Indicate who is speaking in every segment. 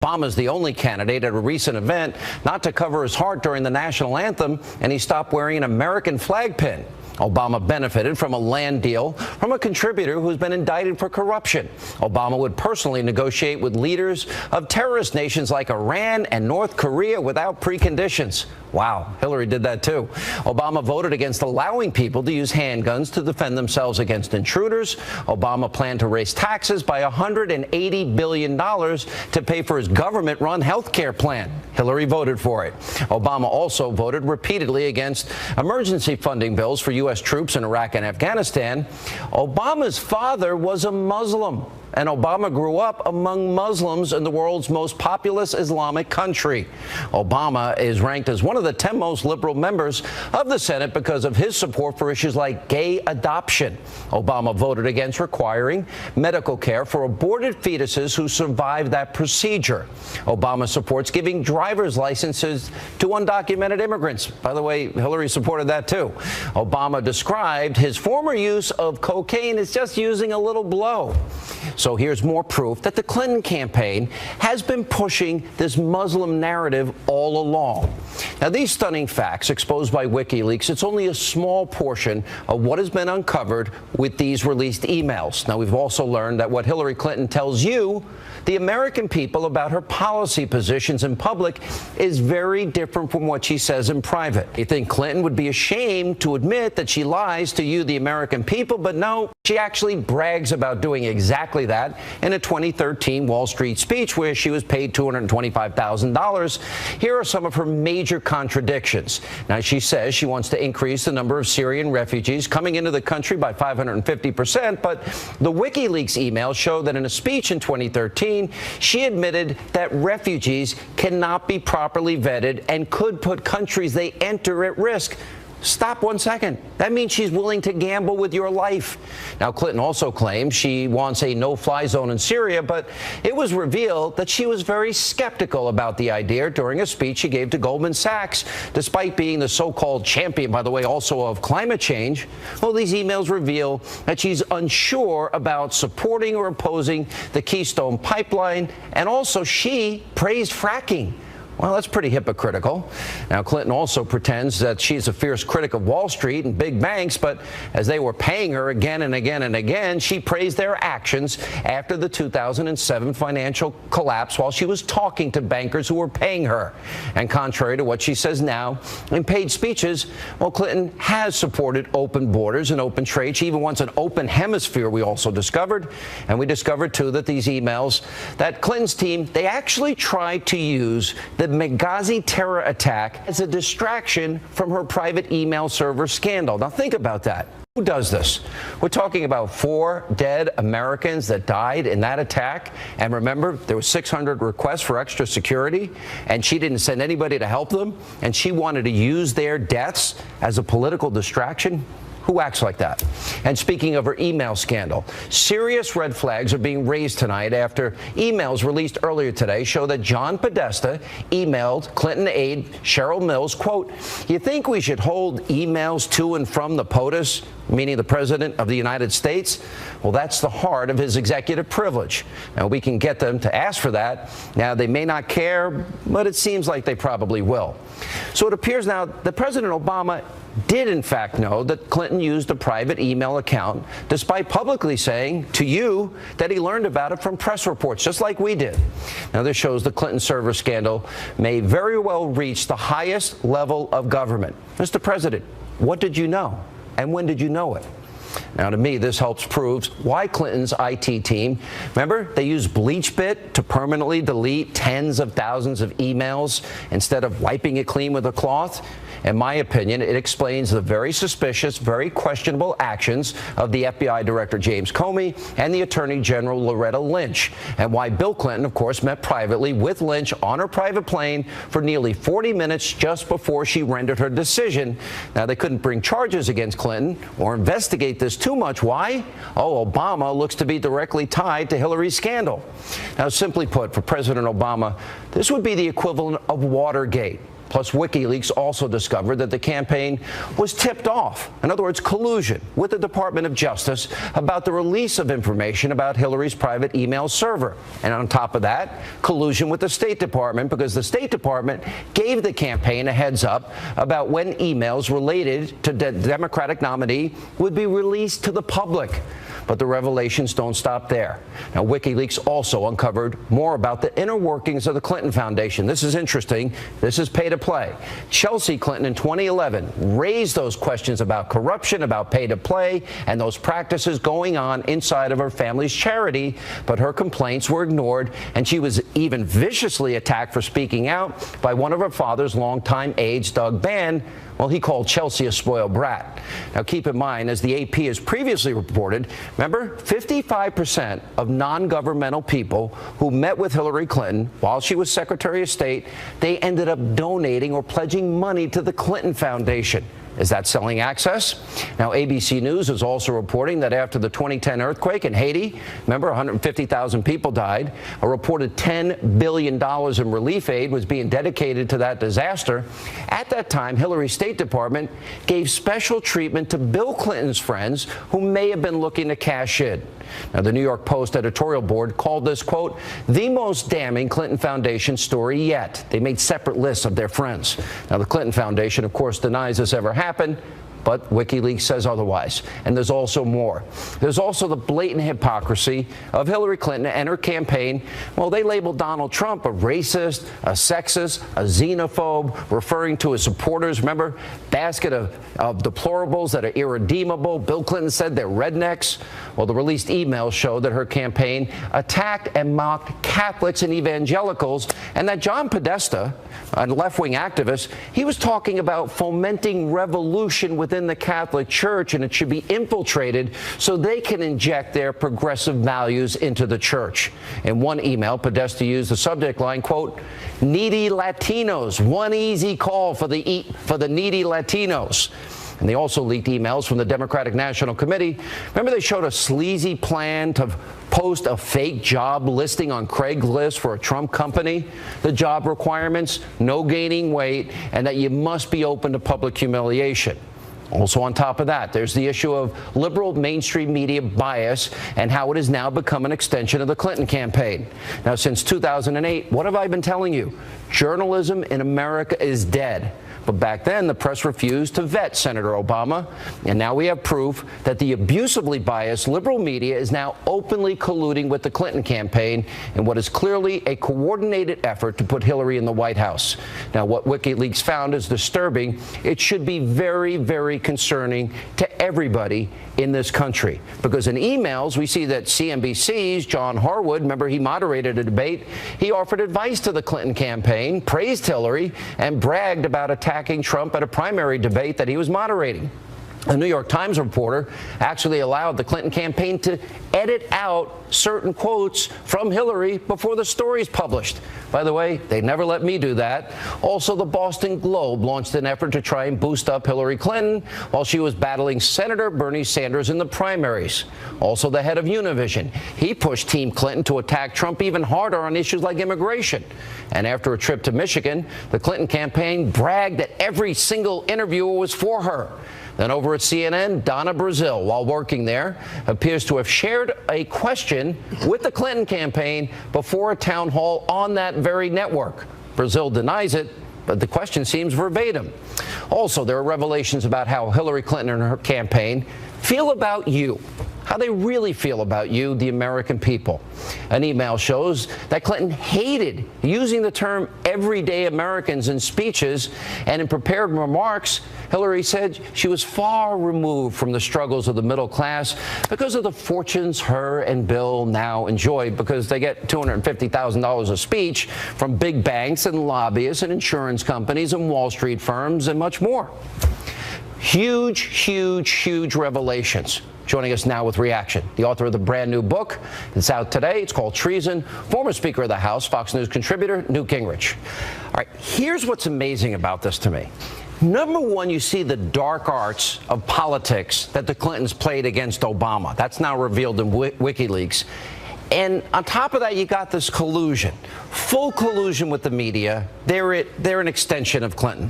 Speaker 1: Obama's the only candidate at a recent event not to cover his heart during the national anthem, and he stopped wearing an American flag pin. Obama benefited from a land deal from a contributor who's been indicted for corruption. Obama would personally negotiate with leaders of terrorist nations like Iran and North Korea without preconditions. Wow, Hillary did that too. Obama voted against allowing people to use handguns to defend themselves against intruders. Obama planned to raise taxes by $180 billion to pay for his government-run health care plan. Hillary voted for it. Obama also voted repeatedly against emergency funding bills for U.S. troops in Iraq and Afghanistan. Obama's father was a Muslim, and Obama grew up among Muslims in the world's most populous Islamic country. Obama is ranked as one of the 10 most liberal members of the Senate because of his support for issues like gay adoption. Obama voted against requiring medical care for aborted fetuses who survived that procedure. Obama supports giving driver's licenses to undocumented immigrants. By the way, Hillary supported that too. Obama described his former use of cocaine as just using a little blow. So here's more proof that the Clinton campaign has been pushing this Muslim narrative all along. Now, these stunning facts exposed by WikiLeaks, it's only a small portion of what has been uncovered with these released emails. Now, we've also learned that what Hillary Clinton tells you, the American people, about her policy positions in public is very different from what she says in private. You think Clinton would be ashamed to admit that she lies to you, the American people, but no, she actually brags about doing exactly that in a 2013 Wall Street speech where she was paid $225,000. Here are some of her major contradictions. Now, she says she wants to increase the number of Syrian refugees coming into the country by 550%, but the WikiLeaks emails show that in a speech in 2013, she admitted that refugees cannot be properly vetted and could put countries they enter at risk. Stop 1 second. That means she's willing to gamble with your life. Now, Clinton also claims she wants a no-fly zone in Syria, but it was revealed that she was very skeptical about the idea during a speech she gave to Goldman Sachs, despite being the so-called champion, by the way, also of climate change. Well, these emails reveal that she's unsure about supporting or opposing the Keystone Pipeline, and also she praised fracking. Well, that's pretty hypocritical. Now, Clinton also pretends that she's a fierce critic of Wall Street and big banks, but as they were paying her again and again and again, she praised their actions after the 2007 financial collapse while she was talking to bankers who were paying her. And contrary to what she says now in paid speeches, well, Clinton has supported open borders and open trade. She even wants an open hemisphere, we also discovered. And we discovered, too, that these emails, that Clinton's team, they actually tried to use the Benghazi terror attack as a distraction from her private email server scandal. Now, think about that. Who does this? We're talking about 4 dead Americans that died in that attack. And remember, there were 600 requests for extra security, and she didn't send anybody to help them, and she wanted to use their deaths as a political distraction. Who acts like that? And speaking of her email scandal, serious red flags are being raised tonight after emails released earlier today show that John Podesta emailed Clinton aide Cheryl Mills, quote, "You think we should hold emails to and from the POTUS?" Meaning the President of the United States? Well, that's the heart of his executive privilege. Now, we can get them to ask for that. Now, they may not care, but it seems like they probably will. So it appears now that President Obama did, in fact, know that Clinton used a private email account, despite publicly saying to you that he learned about it from press reports, just like we did. Now, this shows the Clinton server scandal may very well reach the highest level of government. Mr. President, what did you know? And when did you know it? Now, to me, this helps prove why Clinton's IT team, remember, they used BleachBit to permanently delete tens of thousands of emails instead of wiping it clean with a cloth. In my opinion, it explains the very suspicious, very questionable actions of the FBI Director James Comey and the Attorney General Loretta Lynch, and why Bill Clinton, of course, met privately with Lynch on her private plane for nearly 40 minutes just before she rendered her decision. Now, they couldn't bring charges against Clinton or investigate this too much. Why? Oh, Obama looks to be directly tied to Hillary's scandal. Now, simply put, for President Obama, this would be the equivalent of Watergate. Plus, WikiLeaks also discovered that the campaign was tipped off, in other words, collusion with the Department of Justice about the release of information about Hillary's private email server. And on top of that, collusion with the State Department, because the State Department gave the campaign a heads up about when emails related to the Democratic nominee would be released to the public. But the revelations don't stop there. Now, WikiLeaks also uncovered more about the inner workings of the Clinton Foundation. This is interesting. This is pay to play. Chelsea Clinton in 2011 raised those questions about corruption, about pay to play, and those practices going on inside of her family's charity. But her complaints were ignored, and she was even viciously attacked for speaking out by one of her father's longtime aides, Doug Bann. Well, he called Chelsea a spoiled brat. Now, keep in mind, as the AP has previously reported, remember, 55% of non-governmental people who met with Hillary Clinton while she was Secretary of State, they ended up donating or pledging money to the Clinton Foundation. Is that selling access? Now, ABC News is also reporting that after the 2010 earthquake in Haiti, remember, 150,000 people died, a reported $10 billion in relief aid was being dedicated to that disaster. At that time, Hillary's State Department gave special treatment to Bill Clinton's friends who may have been looking to cash in. Now, the New York Post editorial board called this, quote, the most damning Clinton Foundation story yet. They made separate lists of their friends. Now, the Clinton Foundation, of course, denies this ever happened, but WikiLeaks says otherwise. And there's also more. There's also the blatant hypocrisy of Hillary Clinton and her campaign. Well, they labeled Donald Trump a racist, a sexist, a xenophobe, referring to his supporters, remember, basket of deplorables that are irredeemable. Bill Clinton said they're rednecks. Well, the released emails show that her campaign attacked and mocked Catholics and evangelicals, and that John Podesta, a left-wing activist, he was talking about fomenting revolution within the Catholic Church, and it should be infiltrated so they can inject their progressive values into the church. In one email, Podesta used the subject line, quote, needy Latinos, one easy call for the needy Latinos. And they also leaked emails from the Democratic National Committee. Remember, they showed a sleazy plan to post a fake job listing on Craigslist for a Trump company. The job requirements, no gaining weight, and that you must be open to public humiliation. Also on top of that, there's the issue of liberal mainstream media bias and how it has now become an extension of the Clinton campaign. Now, since 2008, what have I been telling you? Journalism in America is dead. But back then, the press refused to vet Senator Obama. And now we have proof that the abusively biased liberal media is now openly colluding with the Clinton campaign in what is clearly a coordinated effort to put Hillary in the White House. Now, what WikiLeaks found is disturbing. It should be very, very concerning to everybody in this country, because in emails we see that CNBC's John Harwood, remember, he moderated a debate, he offered advice to the Clinton campaign, praised Hillary, and bragged about attacking Trump at a primary debate that he was moderating. The New York Times reporter actually allowed the Clinton campaign to edit out certain quotes from Hillary before the story is published. By the way, they never let me do that. Also, the Boston Globe launched an effort to try and boost up Hillary Clinton while she was battling Senator Bernie Sanders in the primaries. Also, the head of Univision, he pushed Team Clinton to attack Trump even harder on issues like immigration. And after a trip to Michigan, the Clinton campaign bragged that every single interviewer was for her. Then over at CNN, Donna Brazile, while working there, appears to have shared a question with the Clinton campaign before a town hall on that very network. Brazile denies it, but the question seems verbatim. Also, there are revelations about how Hillary Clinton and her campaign feel about you, how they really feel about you, the American people. An email shows that Clinton hated using the term everyday Americans in speeches, and in prepared remarks, Hillary said she was far removed from the struggles of the middle class because of the fortunes her and Bill now enjoy, because they get $250,000 a speech from big banks and lobbyists and insurance companies and Wall Street firms and much more. Huge, huge, huge revelations. Joining us now with reaction, the author of the brand new book. It's out today. It's called Treason. Former Speaker of the House, Fox News contributor, Newt Gingrich. All right, here's what's amazing about this to me. Number one, you see the dark arts of politics that the Clintons played against Obama. That's now revealed in WikiLeaks. And on top of that, you got this collusion, full collusion with the media. They're an extension of Clinton.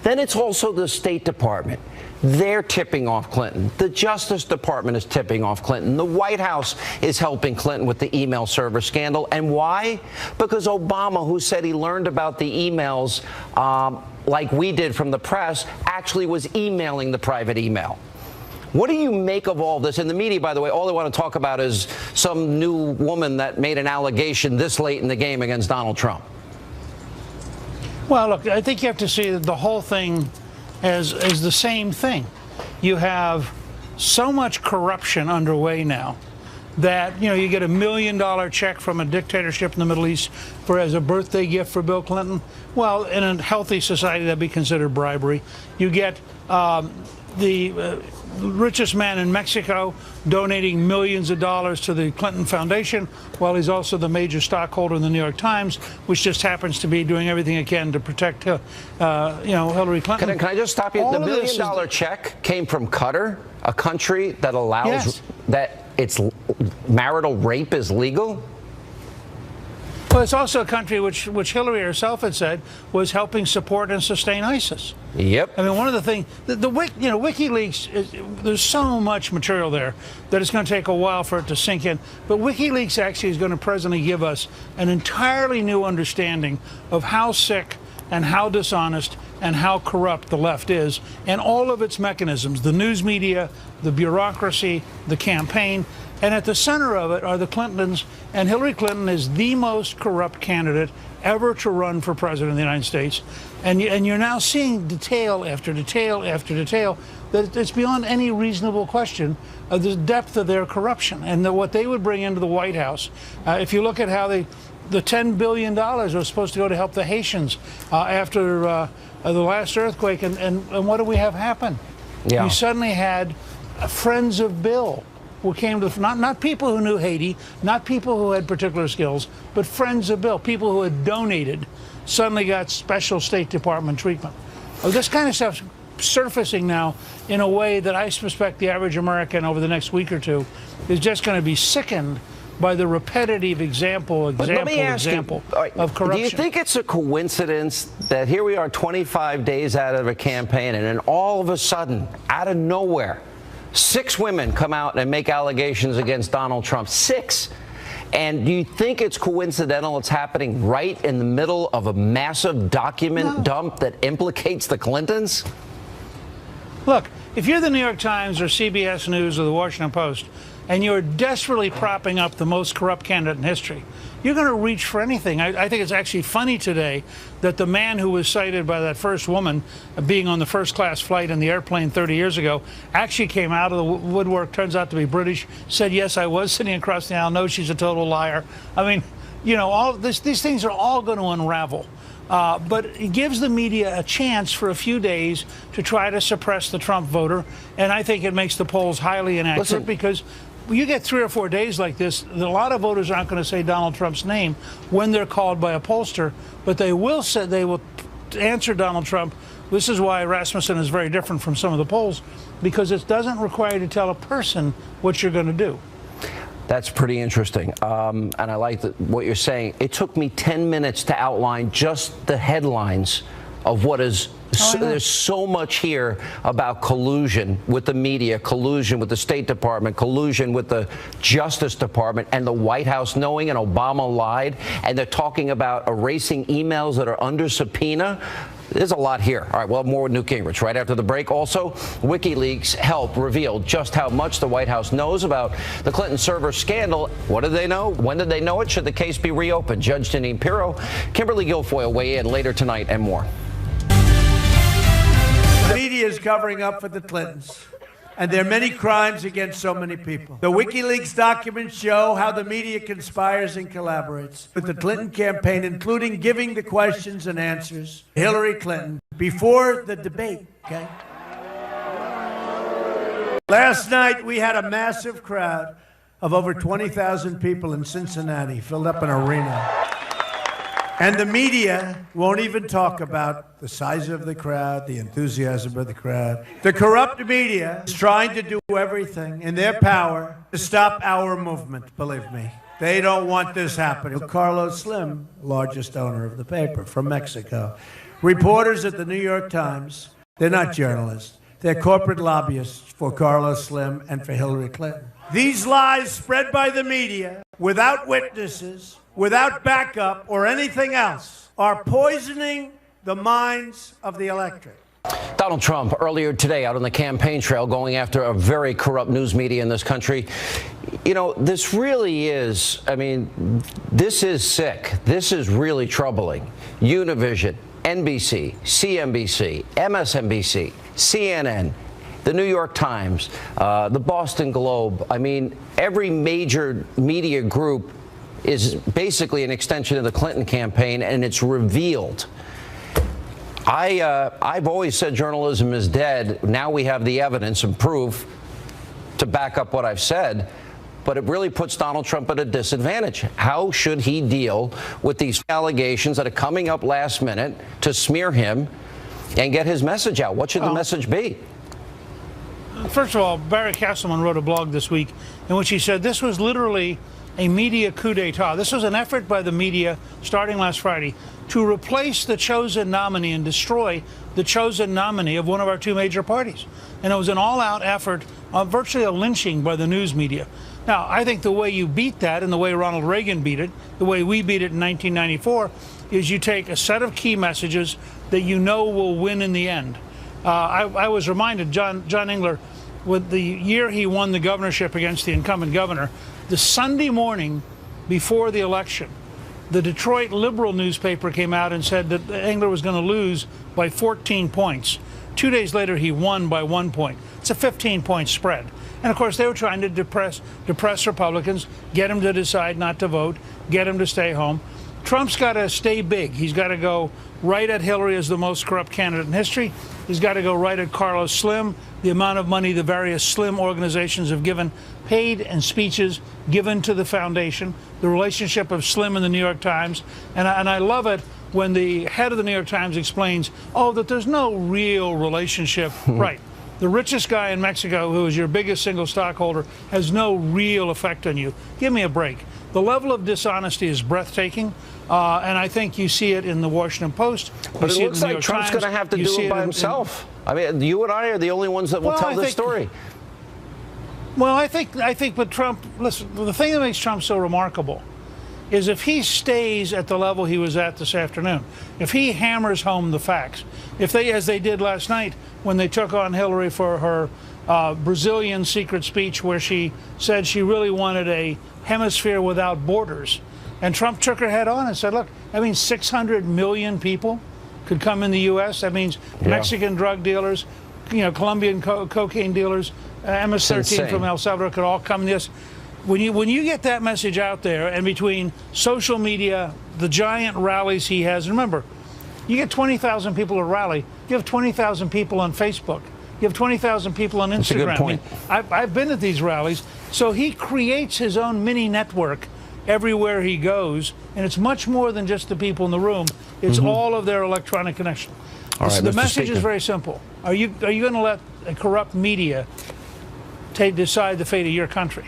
Speaker 1: Then it's also the State Department. They're tipping off Clinton. The Justice Department is tipping off Clinton. The White House is helping Clinton with the email server scandal. And why? Because Obama, who said he learned about the emails like we did from the press, actually was emailing the private email. What do you make of all this? And the media, by the way, all they want to talk about is some new woman that made an allegation this late in the game against Donald Trump.
Speaker 2: Well, look, I think you have to see the whole thing as the same thing. You have so much corruption underway now that, you get $1 million check from a dictatorship in the Middle East as a birthday gift for Bill Clinton. Well, in a healthy society, that'd be considered bribery. You get the richest man in Mexico donating millions of dollars to the Clinton Foundation, while he's also the major stockholder in the New York Times, which just happens to be doing everything it can to protect, Hillary Clinton.
Speaker 1: Can I just stop you? The $1 million check came from Qatar, a country that allows that its marital rape is legal.
Speaker 2: Well, it's also a country which Hillary herself had said was helping support and sustain ISIS.
Speaker 1: Yep.
Speaker 2: I mean, one of the things, WikiLeaks, there's so much material there that it's going to take a while for it to sink in. But WikiLeaks actually is going to presently give us an entirely new understanding of how sick and how dishonest and how corrupt the left is, and all of its mechanisms, the news media, the bureaucracy, the campaign. And at the center of it are the Clintons, and Hillary Clinton is the most corrupt candidate ever to run for president of the United States. And you're now seeing detail after detail after detail that it's beyond any reasonable question of the depth of their corruption and what they would bring into the White House. If you look at how the $10 billion was supposed to go to help the Haitians after the last earthquake, and what do we have happen?
Speaker 1: Yeah.
Speaker 2: We suddenly had friends of Bill, who came to not people who knew Haiti, not people who had particular skills, but friends of Bill, people who had donated, suddenly got special State Department treatment. This kind of stuff's surfacing now in a way that I suspect the average American over the next week or two is just going to be sickened by the repetitive example of corruption.
Speaker 1: Do you think it's a coincidence that here we are 25 days out of a campaign, and then all of a sudden, out of nowhere, 6 women come out and make allegations against Donald Trump? 6. And do you think it's coincidental it's happening right in the middle of a massive document dump that implicates the Clintons?
Speaker 2: Look, if you're the New York Times or CBS News or the Washington Post, and you're desperately propping up the most corrupt candidate in history, you're going to reach for anything. I think it's actually funny today that the man who was cited by that first woman being on the first-class flight in the airplane 30 years ago actually came out of the woodwork, turns out to be British, said, yes, I was sitting across the aisle, no, she's a total liar. I mean, these things are all going to unravel. But it gives the media a chance for a few days to try to suppress the Trump voter, and I think it makes the polls highly inaccurate because you get 3 or 4 days like this, a lot of voters aren't going to say Donald Trump's name when they're called by a pollster, but they will answer Donald Trump. This is why Rasmussen is very different from some of the polls, because it doesn't require you to tell a person what you're going to do.
Speaker 1: That's pretty interesting. And I like what you're saying. It took me 10 minutes to outline just the headlines of what is. There's so much here about collusion with the media, collusion with the State Department, collusion with the Justice Department and the White House knowing, and Obama lied, and they're talking about erasing emails that are under subpoena. There's a lot here. All right, we'll have more with Newt Gingrich right after the break. Also, WikiLeaks helped reveal just how much the White House knows about the Clinton server scandal. What did they know? When did they know it? Should the case be reopened? Judge Janine Pirro, Kimberly Guilfoyle weigh in later tonight and more.
Speaker 3: The media is covering up for the Clintons, and there are many crimes against so many people. The WikiLeaks documents show how the media conspires and collaborates with the Clinton campaign, including giving the questions and answers to Hillary Clinton before the debate, okay? Last night, we had a massive crowd of over 20,000 people in Cincinnati, filled up an arena. And the media won't even talk about the size of the crowd, the enthusiasm of the crowd. The corrupt media is trying to do everything in their power to stop our movement, believe me. They don't want this happening. Carlos Slim, largest owner of the paper from Mexico. Reporters at the New York Times, they're not journalists. They're corporate lobbyists for Carlos Slim and for Hillary Clinton. These lies spread by the media without witnesses, without backup or anything else, are poisoning the minds of the electorate.
Speaker 1: Donald Trump earlier today out on the campaign trail going after a very corrupt news media in this country. You know, this really is, I mean, this is sick. This is really troubling. Univision, NBC, CNBC, MSNBC, CNN, the New York Times, the Boston Globe. I mean, every major media group is basically an extension of the Clinton campaign, and it's revealed. I've always said journalism is dead. Now we have the evidence and proof to back up what I've said, but it really puts Donald Trump at a disadvantage. How should he deal with these allegations that are coming up last minute to smear him and get his message out? What should the message be?
Speaker 2: First of all, Barry Castleman wrote a blog this week in which he said this was literally a media coup d'etat. This was an effort by the media starting last Friday to replace the chosen nominee and destroy the chosen nominee of one of our two major parties. And it was an all-out effort, virtually a lynching by the news media. Now, I think the way you beat that and the way Ronald Reagan beat it, the way we beat it in 1994, is you take a set of key messages that you know will win in the end. I was reminded, John Engler, with the year he won the governorship against the incumbent governor, the Sunday morning before the election, the Detroit Liberal newspaper came out and said that Engler was going to lose by 14 points. 2 days later, he won by 1 point. It's a 15-point spread. And, of course, they were trying to depress Republicans, get them to decide not to vote, get them to stay home. Trump's got to stay big. He's got to go right at Hillary as the most corrupt candidate in history. He's got to go right at Carlos Slim, the amount of money the various Slim organizations have given, paid and speeches given to the foundation, the relationship of Slim and the New York Times. And I love it when the head of the New York Times explains, that there's no real relationship. Right. The richest guy in Mexico, who is your biggest single stockholder, has no real effect on you. Give me a break. The level of dishonesty is breathtaking, and I think you see it in the Washington Post.
Speaker 1: But it looks like Trump's going to have to do it by himself. I mean, you and I are the only ones that will tell this story.
Speaker 2: Well, I think with Trump, listen, the thing that makes Trump so remarkable is if he stays at the level he was at this afternoon, if he hammers home the facts, if they, as they did last night when they took on Hillary for her Brazilian secret speech where she said she really wanted a hemisphere without borders, and Trump took her head on and said, look, that means 600 million people could come in the U.S. That means Mexican drug dealers, Colombian cocaine dealers, MS-13 from El Salvador could all come in this. When you get that message out there, and between social media, the giant rallies he has, and remember, you get 20,000 people at a rally, you have 20,000 people on Facebook, you have 20,000 people on Instagram. That's a good point. I mean, I've been at these rallies, so he creates his own mini network everywhere he goes, and it's much more than just the people in the room. It's all of their electronic connection. The message is very simple. Are you going to let a corrupt media decide the fate of your country?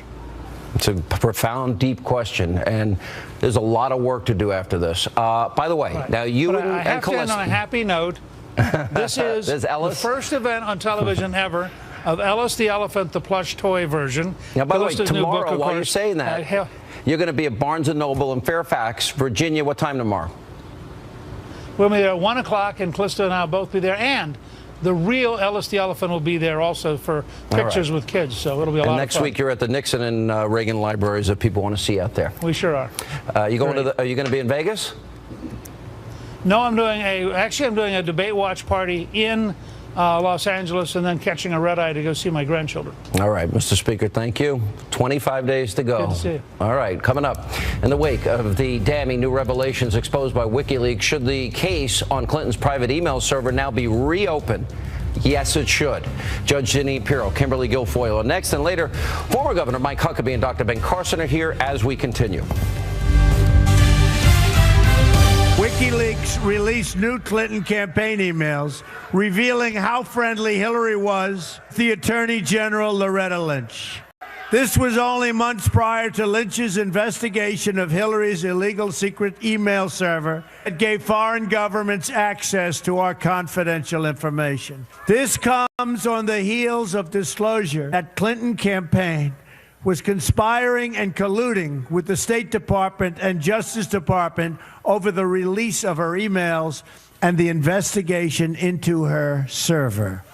Speaker 1: It's a profound, deep question, and there's a lot of work to do after this. By the way, now you and
Speaker 2: I have to end on a happy note. This is the first event on television ever of Ellis the Elephant, the plush toy version.
Speaker 1: Now, by the way, tomorrow, while you're saying that, you're going to be at Barnes & Noble in Fairfax, Virginia. What time tomorrow?
Speaker 2: We'll be there at 1 o'clock, and Calista and I will both be there. And the real Ellis the Elephant will be there also for pictures with kids, so it'll be a lot of fun.
Speaker 1: Next week, you're at the Nixon and Reagan libraries that people want to see out there.
Speaker 2: We sure are.
Speaker 1: Are you going to be in Vegas?
Speaker 2: No, I'm doing a debate watch party in Los Angeles, and then catching a red eye to go see my grandchildren.
Speaker 1: All right, Mr. Speaker, thank you. 25 days to go.
Speaker 2: Good to see you.
Speaker 1: All right, coming up. In the wake of the damning new revelations exposed by WikiLeaks, should the case on Clinton's private email server now be reopened? Yes, it should. Judge Jeanine Pirro, Kimberly Guilfoyle are next, and later, former Governor Mike Huckabee and Dr. Ben Carson are here as we continue.
Speaker 3: WikiLeaks released new Clinton campaign emails revealing how friendly Hillary was with the Attorney General Loretta Lynch. This was only months prior to Lynch's investigation of Hillary's illegal secret email server that gave foreign governments access to our confidential information. This comes on the heels of disclosure that Clinton campaign was conspiring and colluding with the State Department and Justice Department over the release of her emails and the investigation into her server.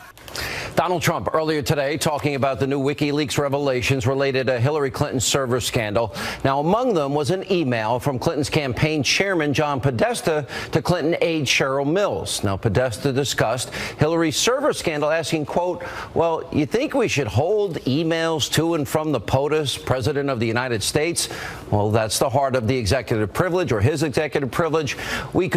Speaker 1: Donald Trump earlier today talking about the new WikiLeaks revelations related to Hillary Clinton's server scandal. Now, among them was an email from Clinton's campaign chairman, John Podesta, to Clinton aide Cheryl Mills. Now, Podesta discussed Hillary's server scandal, asking, quote, well, you think we should hold emails to and from the POTUS, President of the United States? Well, that's the heart of the executive privilege, or his executive privilege. We could